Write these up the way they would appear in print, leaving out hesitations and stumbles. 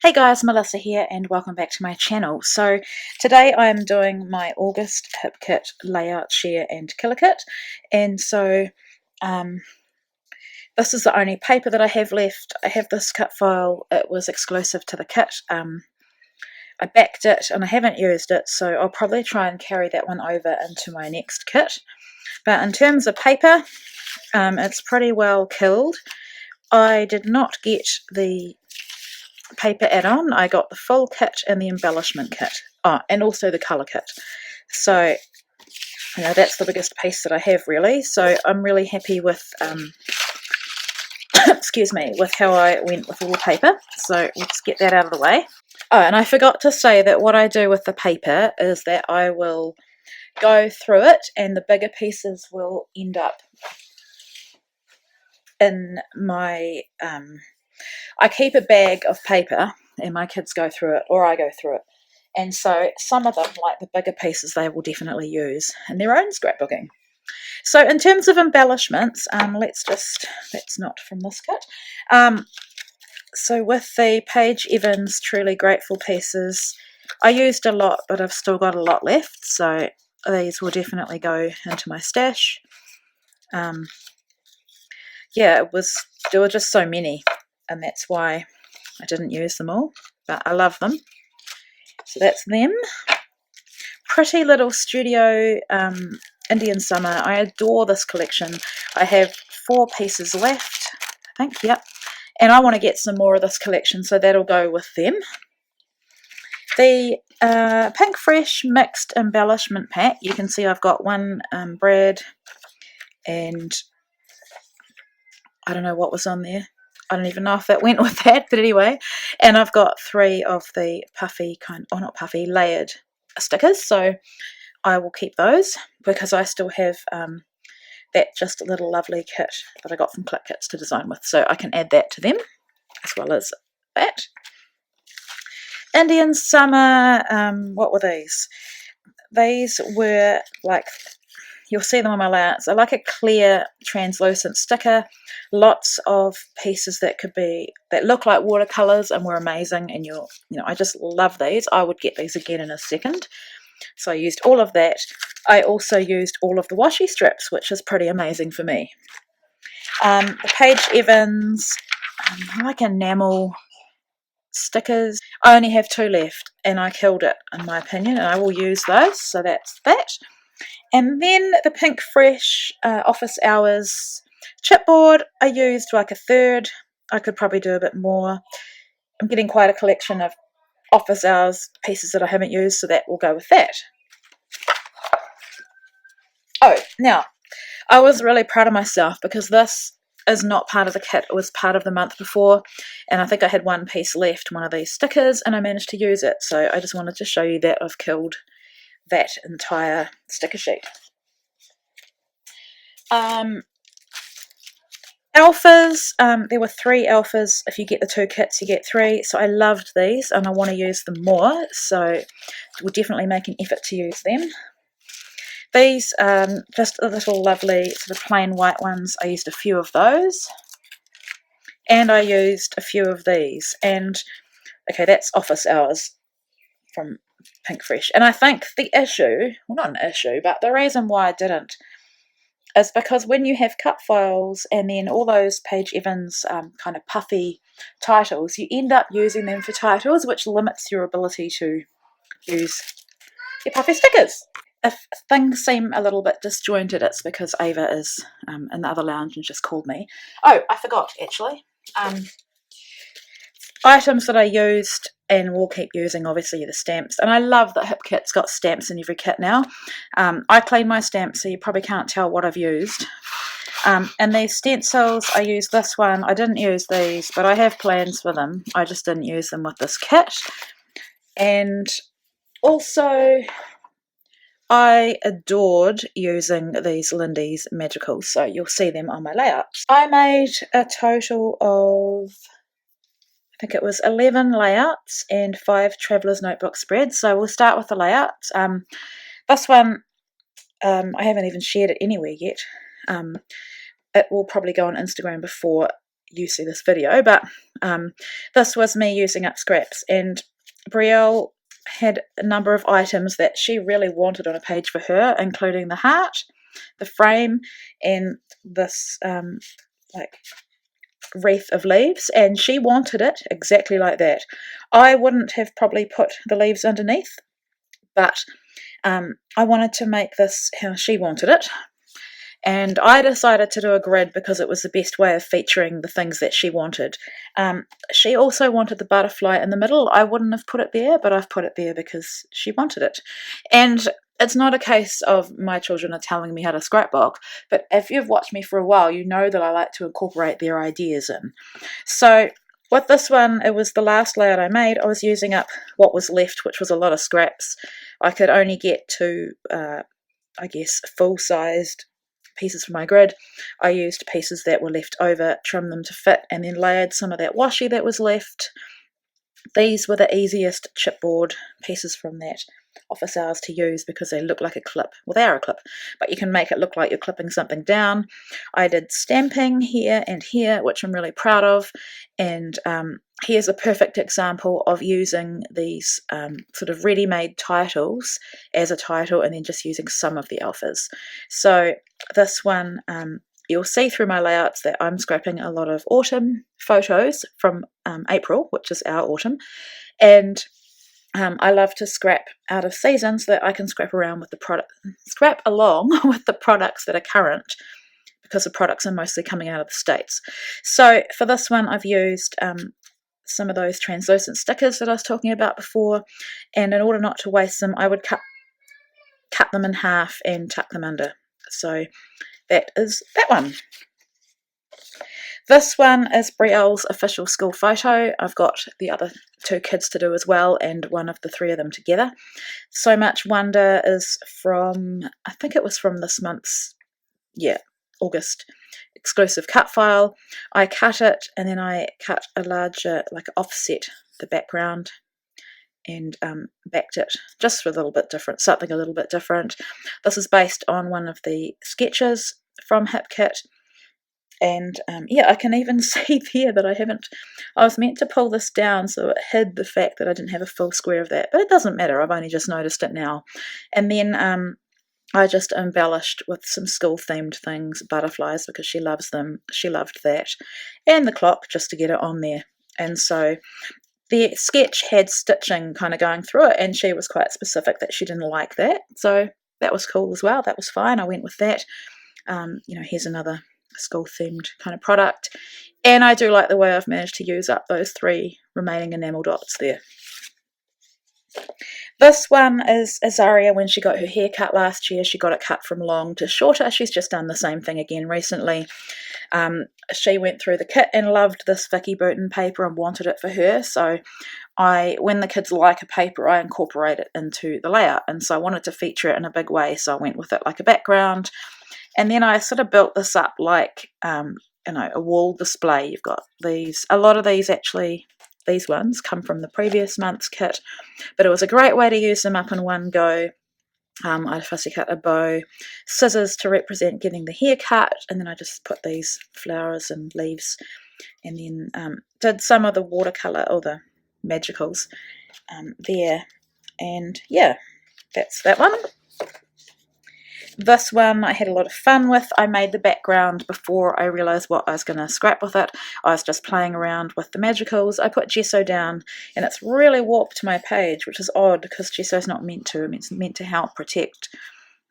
Hey guys, Melissa here and welcome back to my channel. So today I am doing my August hip kit layout, share and killer kit, and so this is the only paper that I have left. I have this cut file. It was exclusive to the kit. I backed it and I haven't used it, so I'll probably try and carry that one over into my next kit. But in terms of paper, it's pretty well killed. I did not get the paper add-on. I got the full kit and the embellishment kit. Oh, and also the colour kit. So, that's the biggest piece that I have really. So I'm really happy with, excuse me, with how I went with all the paper. So let's get that out of the way. Oh, and I forgot to say that what I do with the paper is that I will go through it and the bigger pieces will end up in my, I keep a bag of paper and my kids go through it or I go through it. And so some of them, like the bigger pieces, they will definitely use in their own scrapbooking. So in terms of embellishments, that's not from this kit. So with the Paige Evans Truly Grateful pieces, I used a lot, but I've still got a lot left. So these will definitely go into my stash. Yeah, there were just so many, and that's why I didn't use them all, but I love them. So that's them. Pretty Little Studio Indian Summer. I adore this collection. I have 4 pieces left, I think, yep. And I want to get some more of this collection, so that'll go with them. The Pinkfresh Mixed Embellishment Pack. You can see I've got one Brad, and I don't know what was on there. I don't even know if that went with that, but anyway. And I've got 3 of the puffy not puffy, layered stickers, so I will keep those because I still have that just a little lovely kit that I got from Click Kits to design with, so I can add that to them as well as that. Indian Summer, what were these? These were like, you'll see them on my layouts. I like a clear translucent sticker, lots of pieces that look like watercolors and were amazing, and I just love these. I would get these again in a second. So I used all of that. I also used all of the washi strips, which is pretty amazing for me. The Paige Evans, I like enamel stickers. I only have 2 left, and I killed it in my opinion, and I will use those. So that's that. And then the Pinkfresh Office Hours chipboard. I used like a third. I could probably do a bit more. I'm getting quite a collection of Office Hours pieces that I haven't used, so that will go with that. Oh, now, I was really proud of myself because this is not part of the kit. It was part of the month before, and I think I had 1 piece left, one of these stickers, and I managed to use it. So I just wanted to show you that I've killed that entire sticker sheet. Alphas, there were 3 alphas. If you get the 2 kits, you get 3. So I loved these and I want to use them more. So we'll definitely make an effort to use them. These, just a little lovely sort of plain white ones. I used a few of those. And I used a few of these. And, okay, that's Office Hours from Pinkfresh. And I think the issue, well, not an issue, but the reason why I didn't is because when you have cut files and then all those Paige Evans kind of puffy titles, you end up using them for titles, which limits your ability to use your puffy stickers. If things seem a little bit disjointed, it's because Ava is in the other lounge and just called me. Oh, I forgot actually. Items that I used and will keep using, obviously, the stamps. And I love that Hip Kit's got stamps in every kit now. I clean my stamps, so you probably can't tell what I've used. And these stencils, I used this one. I didn't use these, but I have plans for them. I just didn't use them with this kit. And also, I adored using these Lindy's Magicals, so you'll see them on my layouts. I made a total of, I think it was 11 layouts and 5 Traveller's Notebook spreads. So we'll start with the layouts. This one, I haven't even shared it anywhere yet. It will probably go on Instagram before you see this video, but this was me using up scraps, and Brielle had a number of items that she really wanted on a page for her, including the heart, the frame, and this like wreath of leaves, and she wanted it exactly like that. I wouldn't have probably put the leaves underneath, but I wanted to make this how she wanted it, and I decided to do a grid because it was the best way of featuring the things that she wanted. She also wanted the butterfly in the middle. I wouldn't have put it there, but I've put it there because she wanted it. And it's not a case of my children are telling me how to scrapbook, but if you've watched me for a while, you know that I like to incorporate their ideas in. So with this one, it was the last layout I made. I was using up what was left, which was a lot of scraps. I could only get to, I guess, full-sized pieces for my grid. I used pieces that were left over, trimmed them to fit, and then layered some of that washi that was left. These were the easiest chipboard pieces from that office hours to use because they look like a clip. Well, they are a clip, but you can make it look like you're clipping something down. I did stamping here and here, which I'm really proud of, and here's a perfect example of using these sort of ready-made titles as a title and then just using some of the alphas. So this one, you'll see through my layouts that I'm scrapping a lot of autumn photos from April, which is our autumn, and I love to scrap out of season so that I can scrap along with the products that are current, because the products are mostly coming out of the States. So for this one, I've used some of those translucent stickers that I was talking about before, and in order not to waste them, I would cut them in half and tuck them under. So that is that one. This one is Brielle's official school photo. I've got the other two kids to do as well, and one of the three of them together. So Much Wonder is from, I think it was from this month's, August exclusive cut file. I cut it, and then I cut a larger, like offset, the background, and backed it just for a little bit different, something a little bit different. This is based on one of the sketches from HipKit. And I can even see there that I was meant to pull this down so it hid the fact that I didn't have a full square of that, but it doesn't matter, I've only just noticed it now. And then I just embellished with some school themed things, butterflies, because she loves them, she loved that, and the clock, just to get it on there. And so the sketch had stitching kind of going through it, and she was quite specific that she didn't like that, so that was cool as well, that was fine, I went with that. Here's another school themed kind of product, and I do like the way I've managed to use up those 3 remaining enamel dots there. This one is Azaria. When she got her hair cut last year, she got it cut from long to shorter. She's just done the same thing again recently. She went through the kit and loved this Vicky Boughton paper and wanted it for her, so when the kids like a paper, I incorporate it into the layout, and so I wanted to feature it in a big way, so I went with it like a background. And then I sort of built this up like, a wall display. You've got these, a lot of these actually, these ones come from the previous month's kit, but it was a great way to use them up in one go. I fussy cut a bow, scissors to represent getting the hair cut, and then I just put these flowers and leaves, and then did some of the watercolour, or the magicals there, and that's that one. This one I had a lot of fun with. I made the background before I realised what I was going to scrap with it. I was just playing around with the magicals. I put gesso down, and it's really warped my page, which is odd because gesso is not meant to. It's meant to help protect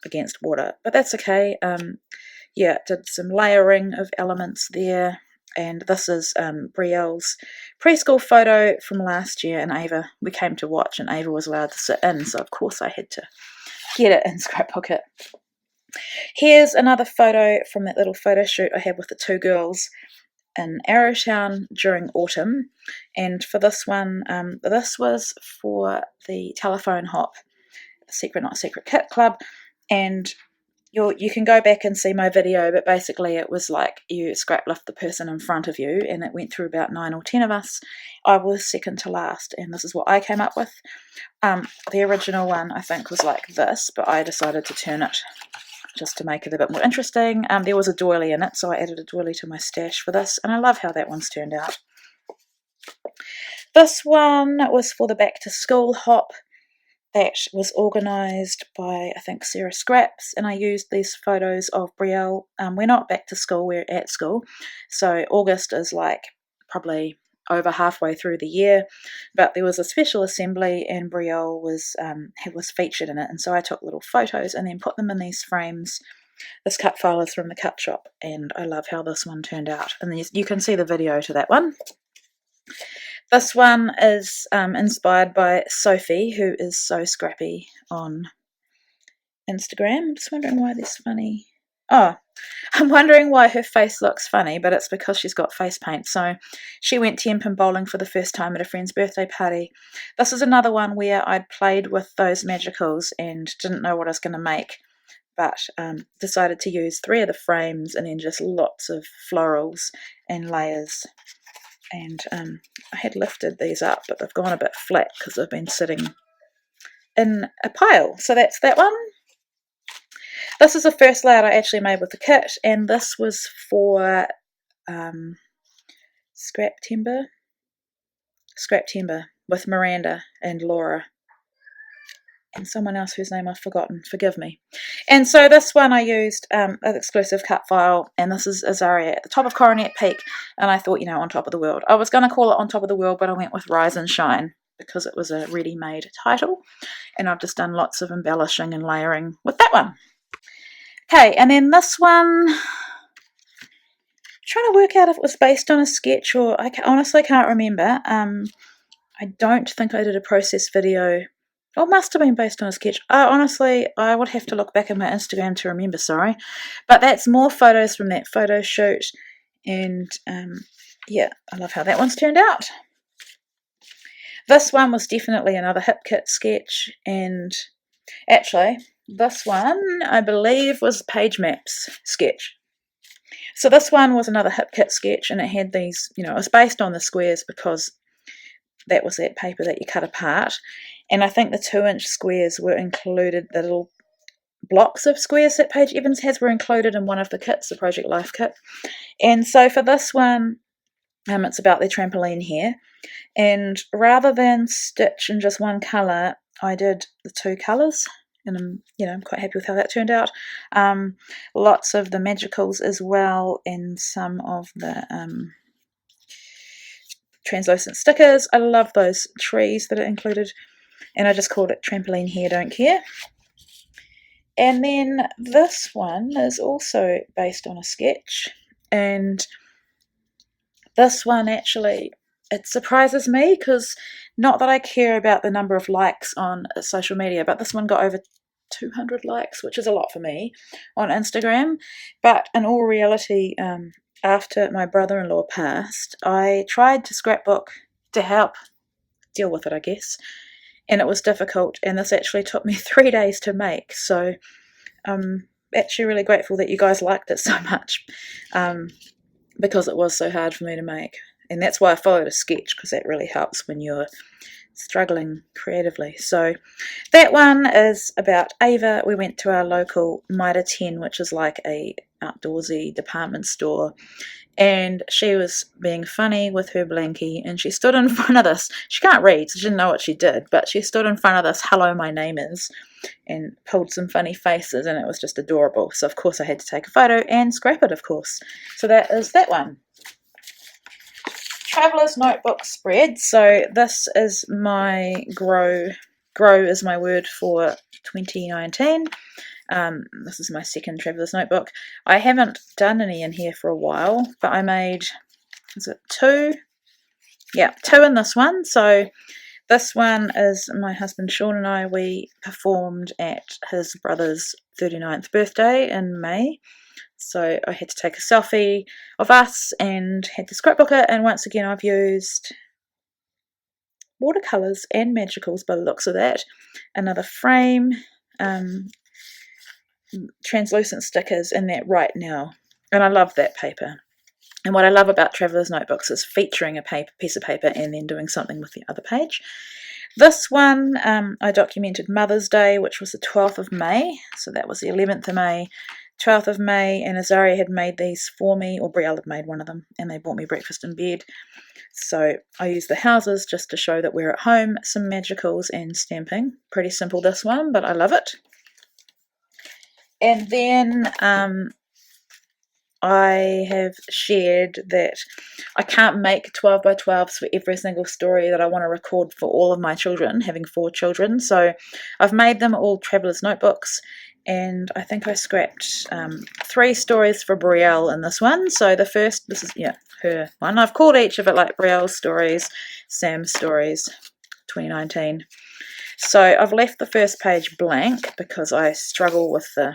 against water, but that's okay. Did some layering of elements there, and this is Brielle's preschool photo from last year, and Ava, we came to watch, and Ava was allowed to sit in, so of course I had to get it and scrapbook it. Here's another photo from that little photo shoot I had with the 2 girls in Arrowtown during autumn, and for this one, this was for the Telephone Hop Secret Not Secret Kit Club, and you can go back and see my video, but basically it was like you scrap lift the person in front of you, and it went through about 9 or 10 of us. I was second to last, and this is what I came up with. The original one I think was like this, but I decided to turn it just to make it a bit more interesting. There was a doily in it, so I added a doily to my stash for this, and I love how that one's turned out. This one was for the back to school hop that was organised by, I think, Sarah Scraps, and I used these photos of Brielle. We're not back to school, we're at school, so August is like probably over halfway through the year, but there was a special assembly and Brielle was featured in it, and so I took little photos and then put them in these frames. This cut file is from the cut shop, and I love how this one turned out, and you can see the video to that one. This one is inspired by Sophie, who is so scrappy on Instagram. I'm just wondering why this funny. Oh, I'm wondering why her face looks funny, but it's because she's got face paint. So she went tenpin bowling for the first time at a friend's birthday party. This is another one where I'd played with those magicals and didn't know what I was going to make, but decided to use 3 of the frames and then just lots of florals and layers. And I had lifted these up, but they've gone a bit flat because they've been sitting in a pile. So that's that one. This is the first layout I actually made with the kit, and this was for Scrap Timber with Miranda and Laura and someone else whose name I've forgotten, forgive me. And so this one I used an exclusive cut file, and this is Azaria at the top of Coronet Peak, and I thought, On Top of the World. I was going to call it On Top of the World, but I went with Rise and Shine because it was a ready-made title, and I've just done lots of embellishing and layering with that one. Okay, and then this one, I'm trying to work out if it was based on a sketch or I honestly can't remember. I don't think I did a process video. Oh, it must have been based on a sketch. Honestly, I would have to look back at my Instagram to remember, sorry. But that's more photos from that photo shoot. And, yeah, I love how that one's turned out. This one was definitely another hip kit sketch. And actually, this one, I believe, was Page Maps sketch. So this one was another hip kit sketch, and it had these, it was based on the squares because that was that paper that you cut apart. And I think the 2-inch squares were included, the little blocks of squares that Paige Evans has were included in one of the kits, the Project Life kit. And so for this one, it's about their trampoline here. And rather than stitch in just one colour, I did the 2 colours. And I'm quite happy with how that turned out. Lots of the magicals as well, and some of the translucent stickers. I love those trees that are included, and I just called it Trampoline Here Don't Care. And then this one is also based on a sketch, and this one actually, it surprises me because not that I care about the number of likes on social media, but this one got over 200 likes, which is a lot for me on Instagram. But in all reality, after my brother-in-law passed, I tried to scrapbook to help deal with it, I guess, and it was difficult, and this actually took me 3 days to make. So I'm actually really grateful that you guys liked it so much, because it was so hard for me to make. And that's why I followed a sketch, because that really helps when you're struggling creatively. So that one is about Ava. We went to our local Mitre 10, which is like a outdoorsy department store, and she was being funny with her blankie, and she stood in front of this. She can't read, so she didn't know what she did, but she stood in front of this "Hello, my name is," and pulled some funny faces, and it was just adorable. So of course I had to take a photo and scrap it, of course. So that is that one. Traveler's Notebook spread. So this is my grow is my word for 2019. This is my second Traveler's Notebook. I haven't done any in here for a while, but I made, is it 2? Yeah, 2 in this one. So this one is my husband Sean and I. We performed at his brother's 39th birthday in May. So I had to take a selfie of us and had to scrapbook it. And once again, I've used watercolours and magicals by the looks of that. Another frame, translucent stickers in that right now. And I love that paper. And what I love about Traveler's Notebooks is featuring a piece of paper and then doing something with the other page. This one, I documented Mother's Day, which was the 12th of May. So that was the 11th of May, 12th of May, and Azaria had made these for me, or Brielle had made one of them, and they bought me breakfast in bed. So I used the houses just to show that we're at home, some magicals and stamping. Pretty simple this one, but I love it. And then I have shared that I can't make 12 by 12s for every single story that I want to record for all of my children, having 4 children. So I've made them all traveller's notebooks, and I think I scrapped 3 stories for Brielle in this one. So the first, this is, yeah, her one. I've called each of it like Brielle's stories, Sam's stories, 2019. So I've left the first page blank because I struggle with the,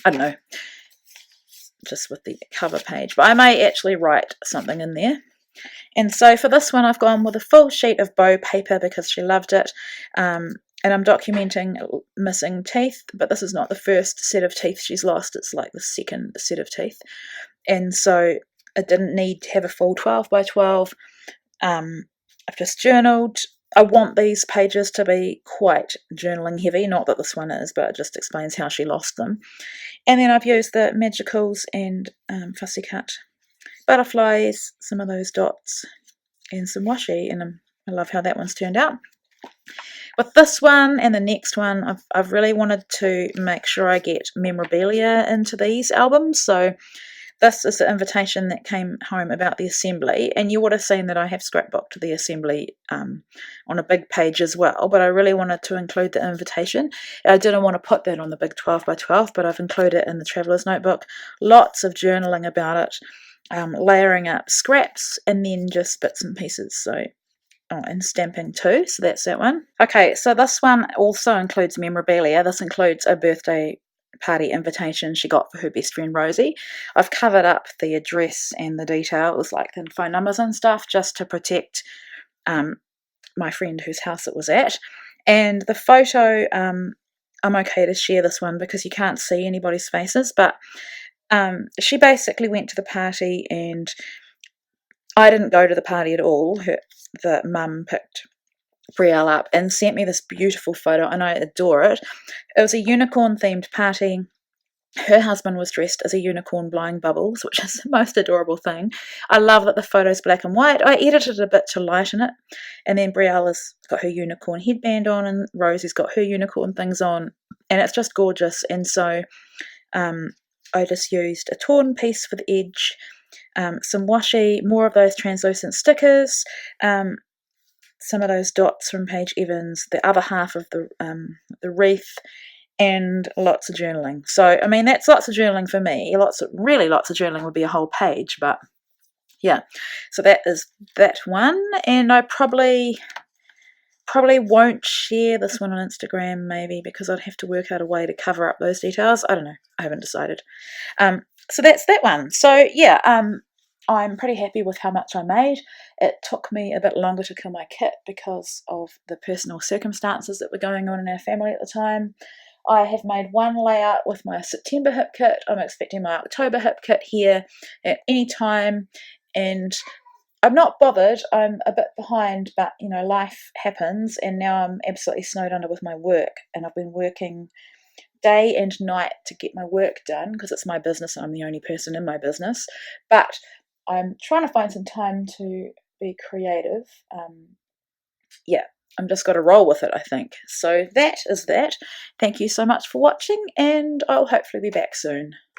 I don't know, just with the cover page, but I may actually write something in there. And so for this one I've gone with a full sheet of bow paper because she loved it, and I'm documenting missing teeth, but this is not the first set of teeth she's lost, it's like the second set of teeth, and so it didn't need to have a full 12 by 12. I've just journaled. I want these pages to be quite journaling heavy, not that this one is, but it just explains how she lost them. And then I've used the magicals and fussy cut butterflies, some of those dots, and some washi, and I love how that one's turned out. With this one and the next one, I've really wanted to make sure I get memorabilia into these albums. So this is the invitation that came home about the assembly, and you would have seen that I have scrapbooked the assembly on a big page as well, but I really wanted to include the invitation. I didn't want to put that on the big 12 by 12, but I've included it in the Traveller's Notebook. Lots of journaling about it, layering up scraps, and then just bits and pieces. So and stamping too, so that's that one. Okay, so this one also includes memorabilia. This includes a birthday party invitation she got for her best friend Rosie. I've covered up the address and the details, like the phone numbers and stuff, just to protect my friend whose house it was at. And the photo, I'm okay to share this one because you can't see anybody's faces, but she basically went to the party, and I didn't go to the party at all. The mum picked Brielle up and sent me this beautiful photo, and I adore it. It was a unicorn themed party. Her husband was dressed as a unicorn blowing bubbles, which is the most adorable thing. I love that the photo's black and white. I edited a bit to lighten it, and then Brielle's got her unicorn headband on, and Rosie's got her unicorn things on, and it's just gorgeous. And so I just used a torn piece for the edge, some washi, more of those translucent stickers, some of those dots from Paige Evans, the other half of the wreath, and lots of journaling. So, I mean, that's lots of journaling for me. Really lots of journaling would be a whole page, but yeah. So that is that one, and I probably won't share this one on Instagram, maybe, because I'd have to work out a way to cover up those details. I don't know. I haven't decided. So that's that one. So yeah, I'm pretty happy with how much I made. It took me a bit longer to kill my kit because of the personal circumstances that were going on in our family at the time. I have made one layout with my September hip kit. I'm expecting my October hip kit here at any time, and I'm not bothered. I'm a bit behind, but you know, life happens, and now I'm absolutely snowed under with my work, and I've been working day and night to get my work done because it's my business and I'm the only person in my business. But I'm trying to find some time to be creative. Yeah, I'm just got to roll with it, I think. So that is that. Thank you so much for watching, and I'll hopefully be back soon.